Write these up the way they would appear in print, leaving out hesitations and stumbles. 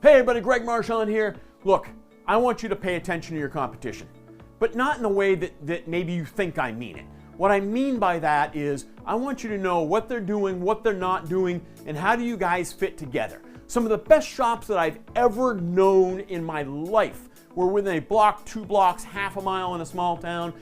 Hey everybody, Greg Marchand here. Look, I want you to pay attention to your competition, but not in the way that maybe you think I mean it. What I mean by that is I want you to know what they're doing, what they're not doing, and how do you guys fit together. Some of the best shops that I've ever known in my life were within a block, 2 blocks, half a mile in a small town.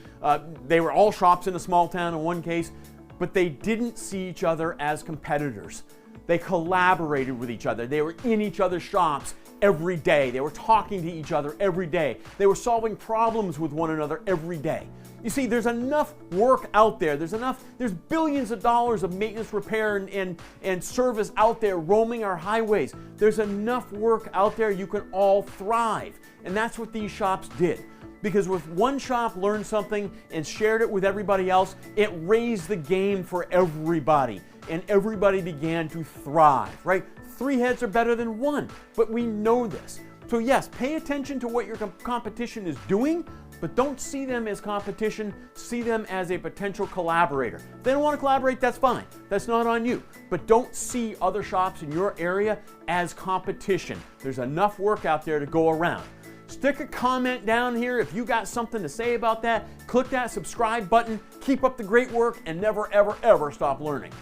They were all shops in a small town in one case, but they didn't see each other as competitors. They collaborated with each other. They were in each other's shops every day. They were talking to each other every day. They were solving problems with one another every day. You see, there's enough work out there. There's billions of dollars of maintenance, repair, and service out there roaming our highways. There's enough work out there you can all thrive. And that's what these shops did. Because if one shop learned something and shared it with everybody else, it raised the game for everybody. And everybody began to thrive, right? 3 heads are better than 1, but we know this. So yes, pay attention to what your competition is doing, but don't see them as competition, see them as a potential collaborator. If they don't want to collaborate, that's fine. That's not on you. But don't see other shops in your area as competition. There's enough work out there to go around. Stick a comment down here if you got something to say about that. Click that subscribe button. Keep up the great work and never, ever, ever stop learning.